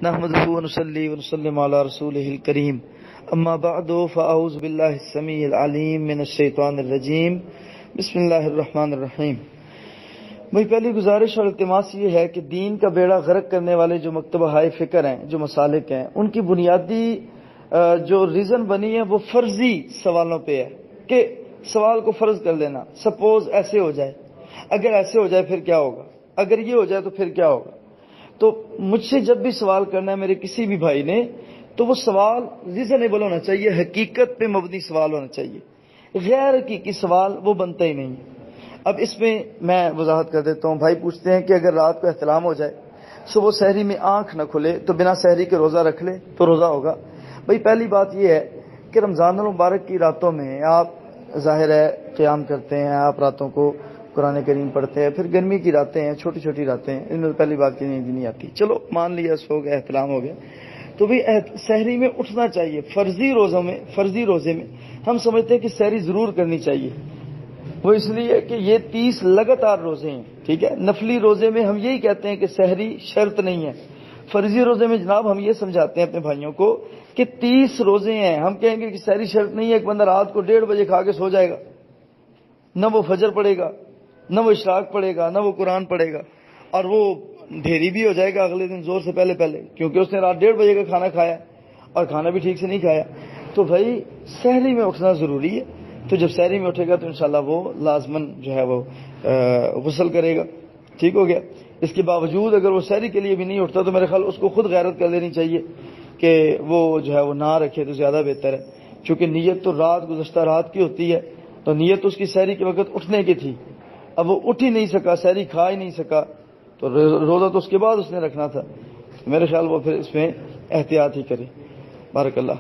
نحمده ونصلي ونسلم على رسوله الكريم اما بعد فاعوذ بالله السميع العليم من الشیطان الرجیم بسم اللہ الرحمن الرحیم۔ بھائی پہلی گزارش اور التماس یہ ہے کہ دین کا بیڑا غرق کرنے والے جو مکتبہ ہائے فکر ہیں، جو مسالک ہیں، ان کی بنیادی جو ریزن بنی ہے وہ فرضی سوالوں پہ ہے کہ سوال کو فرض کر لینا۔ سپوز ایسے ہو جائے، اگر ایسے ہو جائے پھر کیا ہوگا، اگر یہ ہو جائے تو پھر کیا ہوگا۔ تو مجھ سے جب بھی سوال کرنا ہے میرے کسی بھی بھائی نے، تو وہ سوال ریزنیبل ہونا چاہیے، حقیقت پہ مبنی سوال ہونا چاہیے۔ غیر حقیقی سوال وہ بنتا ہی نہیں۔ اب اس میں میں وضاحت کر دیتا ہوں۔ بھائی پوچھتے ہیں کہ اگر رات کو احتلام ہو جائے، صبح سحری میں آنکھ نہ کھلے تو بنا سحری کے روزہ رکھ لے تو روزہ ہوگا؟ بھائی پہلی بات یہ ہے کہ رمضان المبارک کی راتوں میں آپ ظاہر ہے قیام کرتے ہیں، آپ راتوں کو قرآن کریم پڑھتے ہیں، پھر گرمی کی راتیں ہیں، چھوٹی چھوٹی راتیں ہیں، ان میں پہلی بات کی نیند نہیں آتی، چلو مان لیا سو گیا، احتلام ہو گیا، تو بھی سحری میں اٹھنا چاہیے۔ فرضی روزے میں ہم سمجھتے ہیں کہ سحری ضرور کرنی چاہیے، وہ اس لیے کہ یہ 30 لگاتار روزے ہیں، ٹھیک ہے۔ نفلی روزے میں ہم یہی کہتے ہیں کہ سحری شرط نہیں ہے۔ فرضی روزے میں جناب ہم یہ سمجھاتے ہیں اپنے بھائیوں کو کہ 30 روزے ہیں، ہم کہیں گے کہ سحری شرط نہیں ہے۔ ایک بندہ رات کو 1:30 بجے کھا کے سو جائے گا، نہ وہ فجر پڑے گا، نہ وہ اشراق پڑھے گا، نہ وہ قرآن پڑھے گا، اور وہ ڈھیری بھی ہو جائے گا اگلے دن زور سے پہلے کیونکہ اس نے رات 1:30 بجے کا کھانا کھایا اور کھانا بھی ٹھیک سے نہیں کھایا۔ تو بھائی سحری میں اٹھنا ضروری ہے، تو جب سحری میں اٹھے گا تو انشاءاللہ وہ لازماً جو ہے وہ غسل کرے گا، ٹھیک ہو گیا۔ اس کے باوجود اگر وہ سحری کے لیے بھی نہیں اٹھتا تو میرے خیال اس کو خود غیرت کر لینی چاہیے کہ وہ جو ہے وہ نہ رکھے تو زیادہ بہتر ہے، چونکہ نیت تو گزشتہ رات کی ہوتی ہے، تو نیت اس کی سحری کے وقت اٹھنے کی تھی، اب وہ اٹھ ہی نہیں سکا، سحری کھا ہی نہیں سکا، تو روزہ تو اس کے بعد اس نے رکھنا تھا۔ میرے خیال وہ پھر اس میں احتیاط ہی کرے۔ بارک اللہ۔